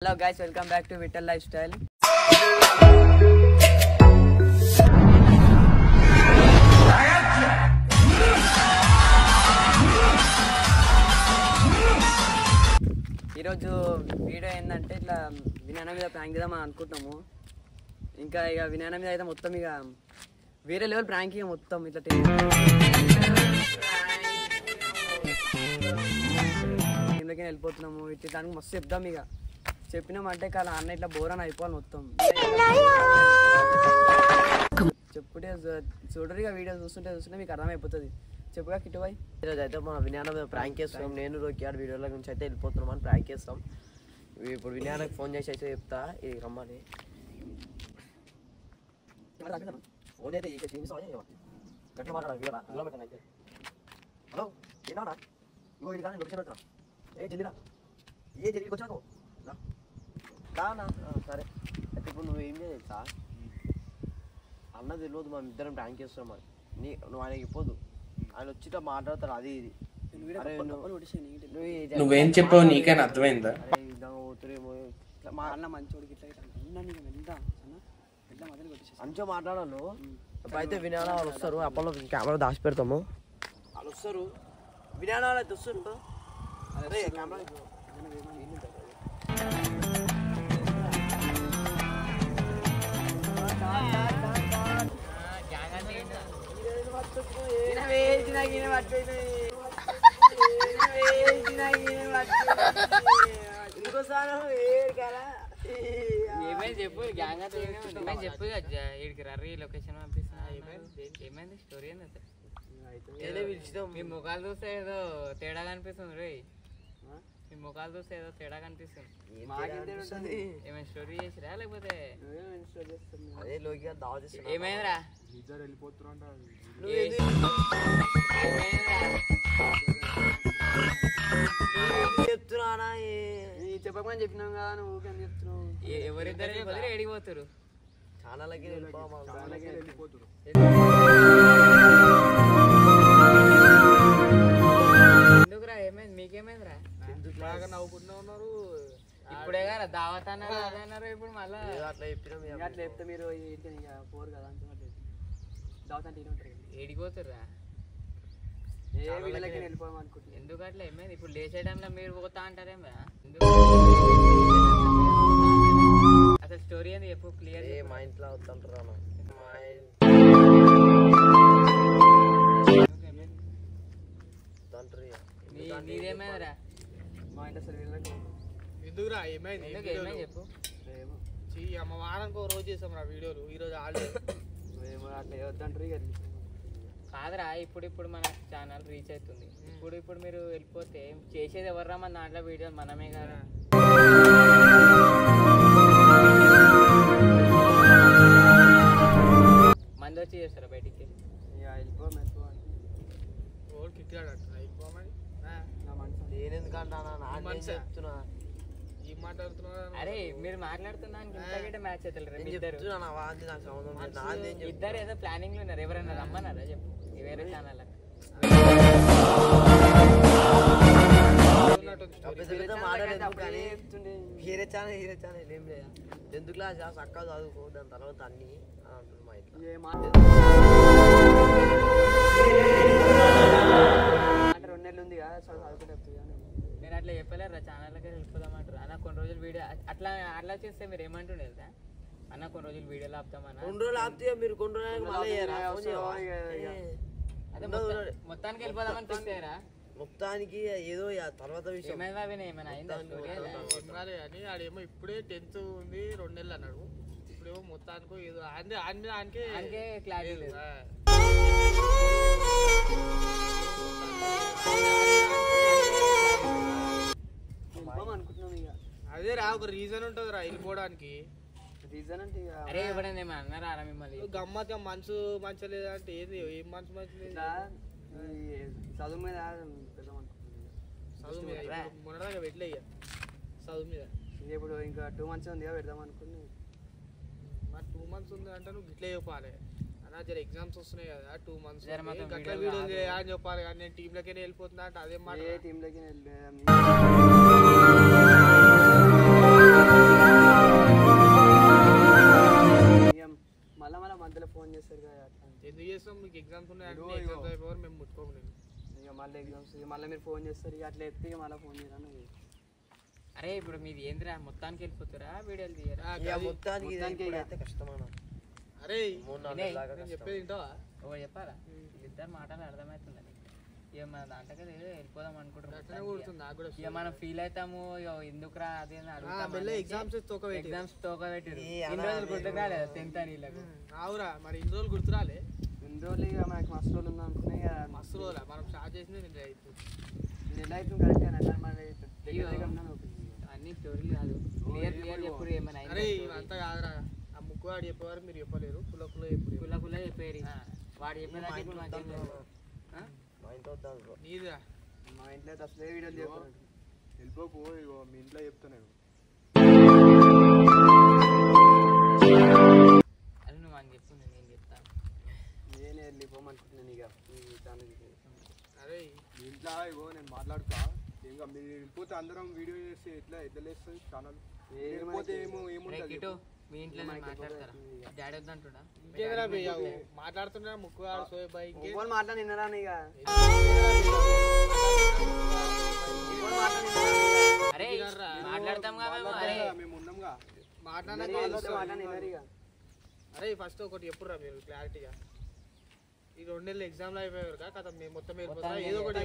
Hello guys, welcome back to Vittal Lifestyle. ఈరోజు video ఏంటంటే ఇట్లా వినాయన మీద ప్రాంక్ చేద్దామని అనుకుంటున్నాము. ఇంకా ఇక వినాయన మీద అయితే మొత్తం ఇక వేరే లెవెల్ ప్రాంక్ ఇక మొత్తం ఇట్లా కిందకి వెళ్ళిపోతున్నాము. ఇట్లా దానికి మస్తు చెప్దాం. ఇక చెప్పినామంటే కాదు అన్న ఇట్లా బోర్ అని అయిపోవాలి మొత్తం. చెప్పుడే చూడరు ఇక వీడియో చూస్తుంటే మీకు అర్థమైపోతుంది. చెప్పుగా కిట్టుబాయ్. ఈరోజు అయితే మనం వినాయన మీద ప్రాంక్ చేస్తున్నాం. నేను రోకియాడు వీడియోల గురించి అయితే వెళ్ళిపోతున్నాం అని ప్రాంక్ చేస్తాం. ఇప్పుడు వినాయనకు ఫోన్ చేసి అయితే చెప్తా ఇది రమ్మని. ఫోన్ అయితే గట్టి మాట్లాడాలి. హలో ఏనా ఇగో ఇది కానీ లొకేషన్ పెడతా. జల్దిరా జల్దికి వచ్చా కానా సరే. అయితే ఇప్పుడు నువ్వు ఏం చేస్తా అన్న తెలియదు మనం ఇద్దరం ప్రాంక్ చేస్తున్నాం అని. నువ్వు ఆయనకి ఇవ్వదు. ఆయన వచ్చిట మాట్లాడతాడు అది ఇది. నువ్వేం చెప్పావు నీకైనా అర్థమైందా? పోతురేమో మంచిగా మాట్లాడాను. అయితే వినాయన వాళ్ళు వస్తారు. అప్పట్లో కెమెరా దాచి పెడతాము. వాళ్ళు వస్తారు. వినాయన వాళ్ళు అయితే వస్తారు. అదే కెమెరా చెప్పు గ్యాంగ్ చెప్పు వీడికి రర్రీ లొకేషన్ పంపిస్తున్నా. ఏమైంది స్టోరీ ఏంది? మీ ముఖాలు చూస్తే ఏదో తేడా కనిపిస్తుంది రే. మీ ముఖాలు చూస్తే ఏదో తేడా కనిపిస్తుంది. ఏమైనా స్టోరీ చేసిరా లేకపోతే అదే లోకి ఏమైందిరా? చెప్తున్నా చెప్పమని చెప్పినాం కదా, నువ్వు చెప్తున్నావు. ఎవరిద్దరు ఎడిగిపోతారు? ఛానల్కి ఎందుకురా? ఏమైంది? మీకేమైందిరా? బాగా నవ్వుకుంటూ ఉన్నారు. ఇప్పుడే కదా దావత్ అన్నారు అదే అన్నారు. ఇప్పుడు మళ్ళీ అట్లా చెప్పినాం. అట్లా చెప్తే మీరు పోరు కదా దావత్ అంటే ఉంటారు. ఏడిపోతారా? వెళ్ళిపోదాం అనుకుంటున్నాను. ఎందుకు అట్లా? ఏమైంది? ఇప్పుడు లేచే టైంలో మీరు పోతా అంటారేమో. అసలు స్టోరీ ఏంది చెప్పు క్లియర్. మా ఇంట్లో వద్దంటారా? నీదేమైందిరా? మా ఇంట్లో అసలు ఎందుకురా? ఏమైంది చెప్పు. అమ్మ వారానికి రోజు చేసాం రా వీడియోలు. ఈరోజు ఆల్రెడీ అట్లా వద్దంటారు. ఇక కాదురా, ఇప్పుడు మన ఛానల్ రీచ్ అవుతుంది. ఇప్పుడు మీరు వెళ్ళిపోతే చేసేది ఎవర్రా? మన దాంట్లో వీడియోలు మనమే కదా. మంది వచ్చి చేస్తారా బయటికి? చెప్తున్నా ఏం మాట్లాడుతున్నా? అరే మీరు మాట్లాడుతున్నా మ్యాచ్ అవుతారు. ఇద్దరు ఏదో ప్లానింగ్ లో ఉన్నారు. ఎవరైనా రమ్మన్నారా చెప్పు వేరే ఛానల్? హీరే ఛానల్ ఏం లేదా? 10th క్లాస్ చక్కగా చదువుకో, దాని తర్వాత అన్ని అంటుంది మా ఇంట్లో. అంటే 2 నెలలు ఉంది కదా చదువుకుంటే. నేను అట్లా చెప్పలేరా? ఛానల్కి వెళ్ళిపోదామంటారు అన్న. కొన్ని రోజులు వీడియో అట్లా చేస్తే మీరు ఏమంటుండే తెలుసా అన్న? కొన్ని రోజులు వీడియోలు ఆపుతామన్నా. 2 రోజులు ఆపితే మీరు కొన్ని రోజులు మొత్తానికి వెళ్ళిపోదామని చూస్తారా? మొత్తానికి ఏదో తర్వాత విషయం ఏమైనా ఏమైనా అయిందా? అని ఆడేమో ఇప్పుడే 10th ఉంది 2 నెలలు అన్నాడు. ఇప్పుడేమో మొత్తానికి ఏదో ఆయనకే క్లారిటీ లేదు. అదే రా, ఒక రీజన్ ఉంటుంది రా వెళ్ళిపోవడానికి. రీజన్ అంటే అరే ఎవడైనా ఏమన్నా అన్నారా మిమ్మల్ని? గమ్మత్తుగా మనసు మంచి లేదంటే ఏది? ఏం మనసు మంచి లేదు? చదువు మీద చదువు మీద మొన్నదాకా పెట్టలే ఇక చదువు మీద. ఇప్పుడు ఇంకా 2 months ఉంది పెడదాం అనుకుని. మరి 2 months ఉంది అంటే నువ్వు ఇట్లే చెప్పాలి అన్న. జర ఎగ్జామ్స్ వస్తున్నాయి కదా 2 months గట్ల వీడియో అని చెప్పాలి. కానీ నేను టీంలోకి వెళ్ళిపోతున్నా అంటే అదే మాట. టీంలోకి ఎగ్జామ్స్ ఉన్నాయి అంటే ఎగ్జామ్స్ అయిపోవాలి మేము ముట్టుకోలేదు ఇక మళ్ళీ ఎగ్జామ్స్ మళ్ళీ మీరు ఫోన్ చేస్తారు ఇక అట్లా ఎత్తి మళ్ళీ ఫోన్ చేయరాను అరే ఇప్పుడు మీది ఏంద్రా మొత్తానికి వెళ్ళిపోతారా వీడియోలు తీయరా మొత్తానికి అయితే కష్టమన్నా. అరే వినయ్, నేను చెప్పేది వింటావా ఒకటి చెప్పాలా వీళ్ళిద్దరు మాటలు అర్థమవుతుంది ఇక మన దాంట్లో వెళ్ళిపోదాం అనుకుంటున్నాం కూర్చుంది నాకు కూడా ఇక మనం ఫీల్ అవుతాము ఇక ఎందుకురా అదే ఎగ్జామ్స్ ఎగ్జామ్స్ తోక పెట్టారు ఇన్ని రోజులు గుర్తురాలేదు 10th అని వీళ్ళకు అవురా మరి ఇన్ని రోజులు గుర్తురాలే ఇన్ని రోజులు ఇక మనకి మస్తు రోజులు ఉందా అనుకున్నా ఇక మస్తు రోజులా మనం స్టార్ట్ చేసింది నేను రైతు నెల అవుతుంది కరెక్ట్ నెల మరి అన్ని స్టోరీలు కాదు క్లియర్ క్లియర్ చెప్పుడు ఏమైనా అరే అంతా కాదురా ఆ ముక్కువాడు చెప్పేవారు మీరు చెప్పలేరు కుల కుల చెప్పు కుల్ల కుల్ల చెప్పారు వాడు చెప్పేదాకా ఇప్పుడు మాకేం లేదు. మా ఇంట్లో వద్దాం బ్రో. నీదిరా మా ఇంట్లో అయితే అసలే వీడియోలు చెప్పారు వెళ్ళిపోకు ఇగో మీ ఇంట్లో చెప్తా నేను అది నువ్వు అని చెప్పు నేను చెప్తాను నేనే వెళ్ళిపోమనుకుంటున్నాను ఇక ఈ ఛానల్కి అరే మీ ఇంట్లో ఇగో నేను మాట్లాడుతా ఇంకా మీరు వెళ్ళిపోతే అందరం వీడియో చేసి ఎట్లా లేస్తుంది ఛానల్ వెళ్ళిపోతే ఏముంటుంది కిటో మీ ఇంట్లో మాట్లాడతారా డాడీ వద్దంటుడా ఇంకేదిరా మాట్లాడుతున్నా ముక్కువాడు సోయ్ బాయ్ ఫోన్ మాట్లాడినారా ఇక అరే మాట్లాడతాం కదా అరే మేము ఉన్నాంగా మాట్లాడినా అరే ఫస్ట్ ఒకటి చెప్పురా మీరు క్లారిటీగా ఈ 2 నెలలు ఎగ్జామ్లు అయిపోయారు కదా మేము మొత్తం వెళ్ళిపోతా ఏదో ఒకటి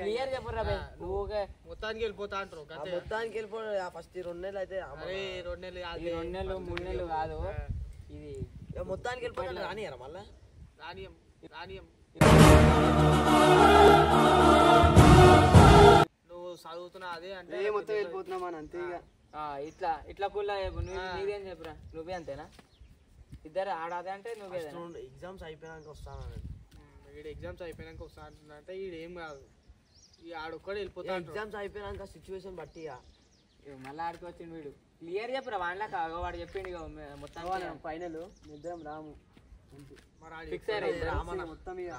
క్లియర్ చెప్పురా ఊగే మొత్తానికి వెళ్ళిపోతా అంటారు ఆ మొత్తానికి వెళ్ళిపోయి ఫస్ట్ 2 నెలలు అయితే అరే 2 నెలలు ఈ 2 నెలలు 3 నెలలు కాదు ఇది ఇక మొత్తానికి వెళ్ళిపోతే రానియరా మళ్ళా రానియం రానియం నువ్వు చదువుతున్నా అదే అంటే మొత్తం వెళ్ళిపోతున్నాం అని అంతే ఇక ఇట్లా ఇట్లా కుల్లా చెప్పు నీదేం చెప్పురా నువ్వే అంతేనా ఇద్దరు ఆడాదే అంటే నువ్వే ఎగ్జామ్స్ అయిపోయాక వస్తాను వీడు ఎగ్జామ్స్ అయిపోయినాక వస్తా అంటున్నా అంటే వీడేం కాదు ఈ ఆడొక్కడే వెళ్ళిపోతా ఎగ్జామ్స్ అయిపోయాక సిచ్యువేషన్ బట్టి మళ్ళీ ఆడికి వచ్చిండు వీడు క్లియర్ చెప్పురా వాళ్ళకి వాడు చెప్పిండు ఇక మొత్తం ఫైనల్ నిద్రం రాము మరి ఆడు ఫిక్స్ అయ్యారు మొత్తం ఇక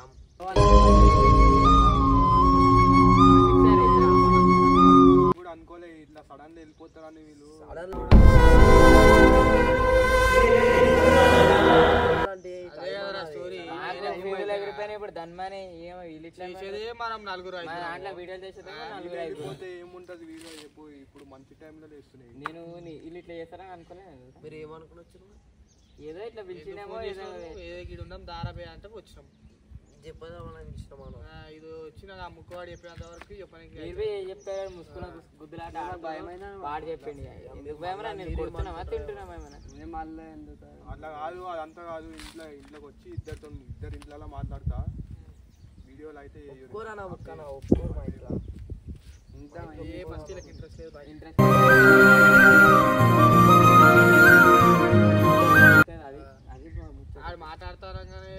కూడా అనుకోలే ఇట్లా సడన్గా వెళ్ళిపోతారని వీళ్ళు స్టోరీ ఇప్పుడు ధన్మని ఏమో వీళ్ళు ఇట్లా మనం నలుగురు మన దాంట్లో వీడియోలు చేసేది నలుగురు ఐదు వెళ్ళిపోతే ఏముంటది వీడియో చెప్పు ఇప్పుడు మంచి టైంలో వేస్తున్నాయి నేను వీళ్ళు ఇట్లా చేస్తారని అనుకోలేదు మీరు ఏమనుకుని వచ్చారు ఏదో ఇట్లా పిలిచినేమో ఏదో ఏదో గిడి ఉన్నాం దారాబే అంటే వచ్చినాం చెప్పదామని ఇష్టం ఇది వచ్చిన ఆ ముక్కువాడు చెప్పేంత వరకు చెప్పడానికి ఇరవై చెప్తారు ముసుకున్న గుద్దులాట భయమైన వాడు చెప్పిండు ఎందుకు భయమరా నేను కొడుతున్నామా తింటున్నామా ఏమైనా మళ్ళీ ఎందుకు అట్లా కాదు అదంతా కాదు ఇంట్లోకి వచ్చి ఇద్దరు ఇంట్లో మాట్లాడతా వీడియోలు అయితే ఒప్పుకోరా నా ముక్క నా ఒప్పుకోరు మా ఇంట్లో ఏ ఫస్ట్ వీళ్ళకి ఇంట్రెస్ట్ లేదు బాయ్ ఇంట్రెస్ట్ ఆడు మాట్లాడతారంగానే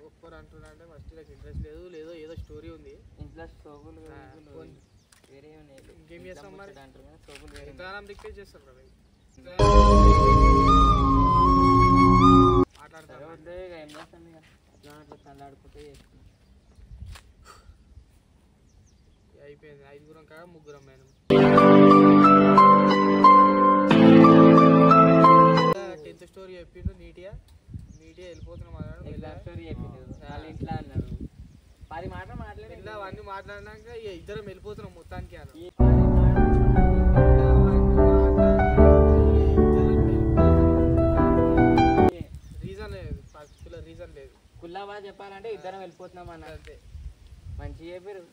ఒప్పుకోరు అంటున్నా అంటే ఫస్ట్ వీళ్ళకి ఇంట్రెస్ట్ లేదు లేదో ఏదో స్టోరీ ఉంది ఇంట్రెస్ట్ సోకులు వేరే ఉన్నాయి ఇంకేం చేస్తాం మరి అంటారు కదా సోకులు వేరే ఎంతగానం రిక్వెస్ట్ చేస్తాం రా మాట్లాడతారు వద్దు ఇక ఏం చేస్తాం ఇక అట్లా అట్లా చల్లాడుకుంటే చేసుకున్నాం అయిపోయింది 5గురం కాడ 3గురం మేము 10th స్టోరీ చెప్పిండు నీట్గా వెళ్ళిపోతున్నాం ఎగ్జామ్ స్టోరీ చెప్పింది వాళ్ళు ఇంట్లో అన్నారు 10 మాటలు మాట్లాడి ఇలా అవన్నీ మాట్లాడినాక ఇద్దరం వెళ్ళిపోతున్నాం మొత్తానికి అని రీజన్ లేదు పర్టికులర్ రీజన్ లేదు కుల్లాబా చెప్పాలంటే ఇద్దరం వెళ్ళిపోతున్నాం అన్న అంతే మంచి చెప్పారు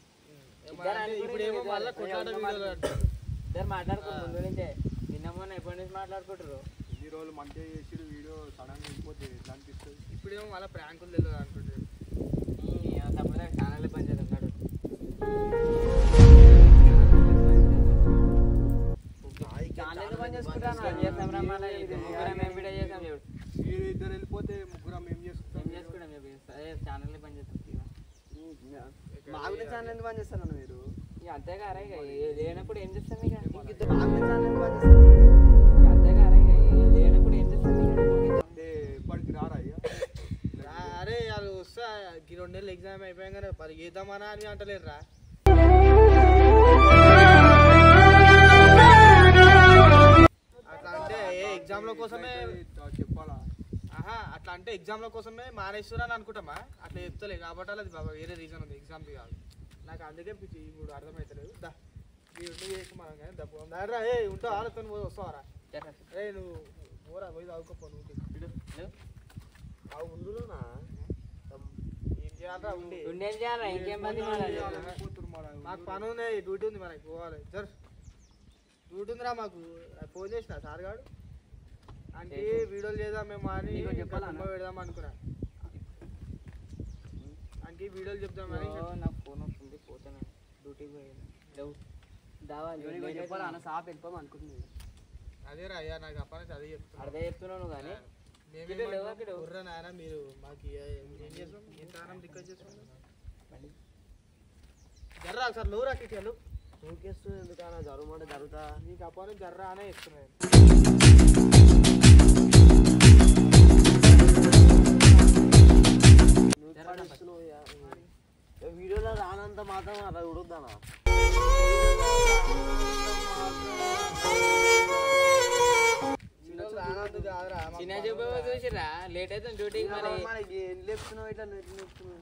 ఇప్పుడు ఏమో మళ్ళీ కొట్లాట వీడియోలు అంటారు ఇద్దరు మాట్లాడుకో ముందు నుంచే నిన్న మొన్న ఎప్పటి నుంచి మాట్లాడుకుంటారు ఇన్ని రోజులు మంచిగా చేసి వీడియో సడన్గా వెళ్ళిపోతే ఎట్లా అనిపిస్తుంది ఇప్పుడేమో మళ్ళీ ప్రాంకులు తెలియదు అంటుంటారు తప్పుడు ఛానల్ పనిచేది ఉన్నాడు ఛానల్ పని చేసుకుంటాను చేస్తాం రమ్మాలి మేము వీడియో చేస్తాం చూడు మీరు ఇద్దరు వెళ్ళిపోతే ముగ్గురం ఏం చేసుకుంటాం ఏం చేసుకుంటాం అదే ఛానల్ పని చేస్తాం మా గురించి ఛానల్ ఎందుకు పని చేస్తాను మీరు ఇక అంతేగారా ఇక లేనప్పుడు ఏం చేస్తాం ఇక మా గురించి ఛానల్ ఎందుకు పని చేస్తాను అంతేగారా ఇక లేనప్పుడు ఏం చేస్తాం ఇక అంటే ఎప్పటికి రారా అయ్యా అరే అది వస్తా 2 నెలలు ఎగ్జామ్ అయిపోయాగానే మరి ఏద్దామనా అని అంటలేరురా అట్లా అంటే ఏ ఎగ్జామ్ల కోసమే చెప్పాలా అట్లా అంటే ఎగ్జామ్ల కోసమే మానేస్తున్నాను అనుకుంటామా అట్లా చెప్తలే కాబట్టి అది బాబా వేరే రీజన్ ఉంది ఎగ్జామ్ది కాదు నాకు అందుకే పిచ్చి ఇప్పుడు అర్థమవుతలేదు దా మీరు చేసి మనం కానీ దప్పురా ఏ ఉంటావు ఆలోచన పోయి వస్తావారా ఏ నువ్వు పోరా పోయి చదువుకోపో నువ్వు ముందులోనా ఏం చేయాలరా ఉండి ఉండేం చేయాలా ఇంకేం పని మాకు పని ఉంది డ్యూటీ ఉంది మనకి పోవాలి జర్ డ్యూటీ ఉందిరా మాకు ఫోన్ చేసిన సార్ గారు అంటే వీడియోలు చేద్దాం మేము అని పెడదాం అనుకున్నా అంటే వీడియోలు చెప్దామని నాకు ఫోన్ వస్తుంది పోతాను డ్యూటీకి పోయాను చెప్పాలి సాప్ వెళ్ళిపోదాం అనుకుంటున్నాను అదేరా అయ్యా నాకు అప్పటి నుంచి అదే చెప్తున్నా అదే చెప్తున్నాను కానీ కుర్రా నాయన మీరు మాకు ఏం చేస్తాం ఏం స్థానం దిక్కు చేస్తాం జర్రా ఒకసారి లోరా కిటికలు తూకేస్తుంది ఎందుకన్నా జరుగుమంటే జరుగుతా నీకు అప్పటి నుంచి జర్రా అనే చెప్తున్నాను వీడియోలో రానంత మాత్రం అలా ఉడుద్దానా చిన్న చూపు చూసిరా లేట్ అవుతుంది డ్యూటీకి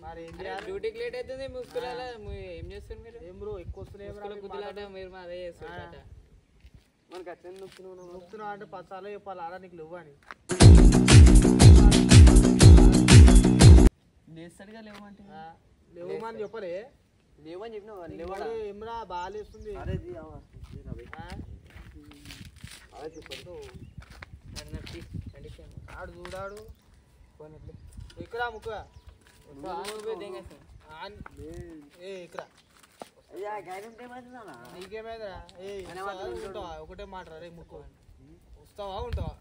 మరి డ్యూటీకి లేట్ అవుతుంది ముసుకులాల ఏం చేస్తారు మీరు ఏం బ్రో ఎక్కువ వస్తున్నాయి గుద్దులాట మీరు మా అదే చేస్తారు మనకి అట్లా నొప్పుతున్నావు అంటే 10 సార్లు చెప్పాలి ఆడ నీకు లేవు అని లేస్తాడుగా లేవంటే లేవమని చెప్పలే లేవని చెప్పినావు ఏమరా బాగా లేస్తుంది ఆడు చూడాడు ఇక్కడ ముక్కుగా ఇక్కడ నీకేమైందిరా ఉంటావా ఒకటే మాట రే ముక్కు వస్తావా ఉంటావా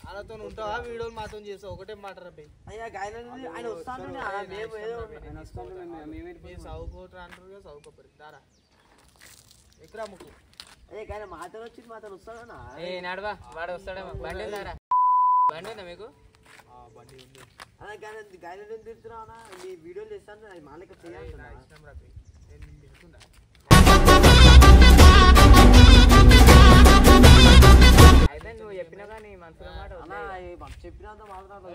వాళ్ళతో ఉంటావా వీడియోలు మాతో చేస్తావు ఒకటే మాట రా చదువుకోవటం అంటారు కదా చదువుకోపరి దారా ఎక్కడ ముక్కు అదే కానీ మాతో వచ్చి మాతో వస్తాడనా నడవా వాడు వస్తాడేమో బండి ఉందారా బండి ఉందా మీకు అదే కానీ గాయలు తిరుగుతున్నావునా నీ వీడియోలు చేస్తాను మాలకి చేయాలి అయితే నువ్వు చెప్పినా కానీ మనసులో మాట చెప్పినంత మాట్లాడతాను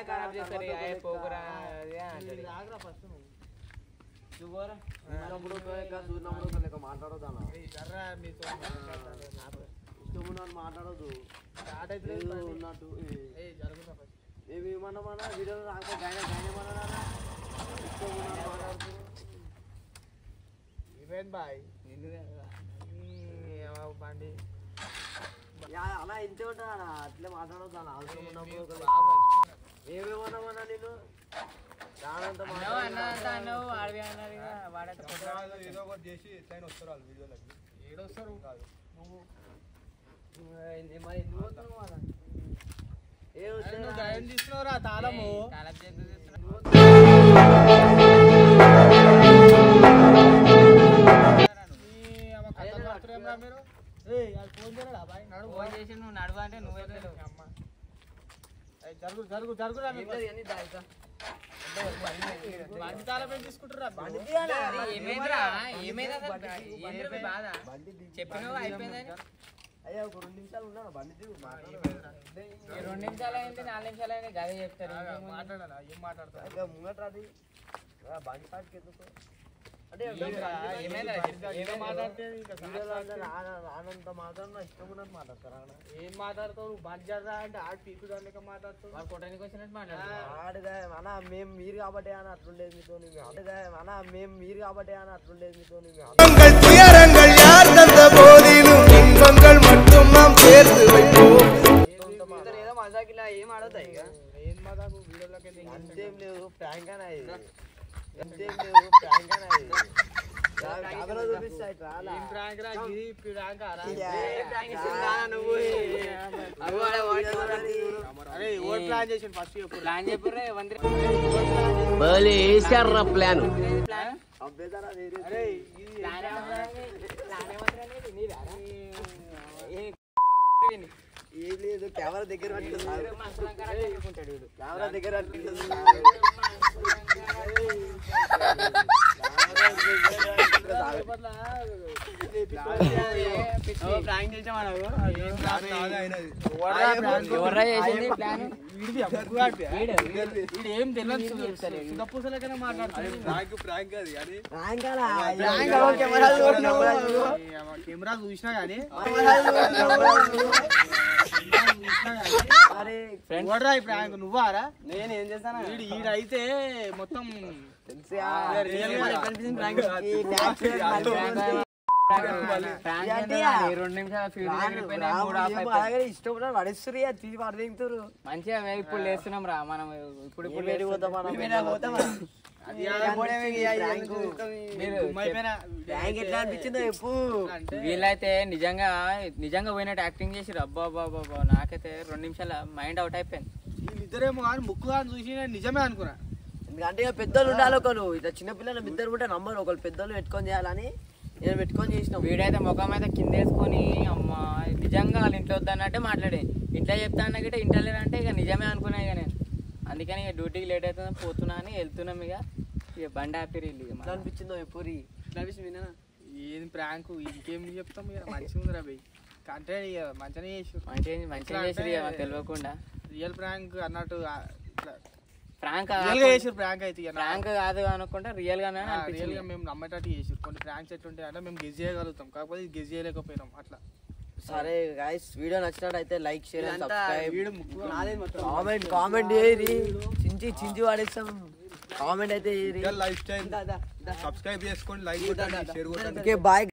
ఖరాబ్ చేస్తారు పోకురా ఫస్ట్ నువ్వు చూసినప్పుడు లెక్క మాట్లాడొద్దానా ఇష్టం మాట్లాడొద్దు ఉన్నట్టు ఏమన్నా మన వీడియోలో రాకపోతే గాయన గాయమన్నా ఇష్టం మాట్లాడుతూ ఇవేంటి బాయ్ బండి అలా ఇంతే ఉంటుంది అన్న అట్లే మాట్లాడొద్దు అన్న అవసరం ఉన్నప్పుడు ఏమేమన్నామన్నా నేను రానంత ఏదో ఒకటి చేసి ఎట్లయినా వస్తారు వాళ్ళు వీడియోలకి ఏడొస్తారు కాదు నువ్వు గాయం తీసుకున్నావురా తాళము మీరు ఫోన్ చేయరా బాయ్ నడువు ఫోన్ చేసి నువ్వు నడవ అంటే నువ్వే అమ్మ జరుగు జరుగు జరుగురా బండి తాళం ఏం తీసుకుంటారా ఏమైందిరా ఏమైందా బాధ చెప్పినావు అయిపోయిందని అయ్యా ఒక 2 నిమిషాలు ఉన్నాను బండి 2 నిమిషాలు అయింది 4 నిమిషాలు అయింది గదే చెప్తారు మాట్లాడాలా ఏం మాట్లాడతారు ఇంకా ముంగట్రాది బండి పాటికి ఎందుకు అంటే రానంత మాత్రం నా ఇష్టం ఉన్నట్టు మాట్లాడతారా ఏం మాట్లాడతావు బండి జర్రా అంటే ఆడు పీకుదానిక మాట్లాడతావు కొట్టడానికి వచ్చినట్టు మాట్లాడతారు ఆడుగా అన్న మేము మీరు కాబట్టి అని అట్లుండేది మీతో ఆడుగా అన్న మేము మీరు కాబట్టి అని అట్లుండేది మీతో ఏదో మజాకిలా ఏం ఆడతాయి ఇక ఏం మజాకు వీడియోలోకి అంతేం లేవు ప్రాంక్ అని ఏం లేదు కెమెరా దగ్గర కెమెరా దగ్గర ప్రాంక్ చేసాం మనకు ఎవర్రా చేసింది ప్లాన్ ఏం తెలియదు పూసలకైనా మాట్లాడుతుంది ప్రాంక్ అది కానీ కెమెరా చూసినా కానీ ప్రాంక్ నువ్వారా నేను ఏం చేస్తాను ఈడైతే మొత్తం మంచిగా ఇప్పుడు లేస్తున్నాం రా మనం ఇప్పుడు వీళ్ళైతే నిజంగా పోయినట్టు యాక్టింగ్ చేసిరు. అబ్బా బాబా నాకైతే 2 నిమిషాల మైండ్ అవుట్ అయిపోయింది. వీళ్ళిద్దరేమో కానీ ముక్కు కానీ చూసి నేను నిజమే అనుకున్నా. ఎందుకంటే పెద్దలు ఉండాలి, ఒకరు ఇట్లా చిన్నపిల్లలు ఇద్దరు ఉంటే నమ్మరు, ఒకరు పెద్దలు పెట్టుకొని చేయాలని నేను పెట్టుకొని చేసిన. వీడైతే ముఖం అయితే కింద వేసుకొని అమ్మ నిజంగా వాళ్ళ ఇంట్లో వద్దన్నట్టే మాట్లాడే. ఇంట్లో చెప్తా అన్న గిట్ట ఇంట్లో లేదంటే ఇక నిజమే అనుకున్నా. ఇక నేను అందుకని ఇక డ్యూటీకి లేట్ అవుతుంది పోతున్నా అని వెళ్తున్నాం. ఇక బండి ఆపిరి ఇల్లు అనిపించిందో పూరి విన్నా ఏం ప్రాంక్ ఇంకేం చెప్తాం. ఇక మంచిగా ఉందిరా బై అంటే ఇక మంచిగానే చేసి మంచిగా చేసిరు ఇక తెలియకుండా. రియల్ ప్రాంక్ అన్నట్టు ప్రాంక్ చేసారు. ప్రాంక్ అయితే ప్రాంక్ కాదు అనుకుంటా రియల్ గానే రియల్ గా మేము నమ్మేటట్టు చేసారు. కొన్ని ప్రాంక్స్ ఎట్లుంటాయి అంటే మేము గెస్ చేయగలుగుతాం, కాకపోతే గెస్ చేయలేకపోయినాం అట్లా. సరే గైస్, వీడియో నచ్చినట్టయితే లైక్ షేర్ సబ్స్క్రైబ్ కామెంట్ చేయరి. చించి వాడేస్తాం. కామెంట్ అయితే లైఫ్ స్టైల్ సబ్స్క్రైబ్ చేసుకోండి, లైక్ కొట్టండి, షేర్ కొట్టండి. Okay bye.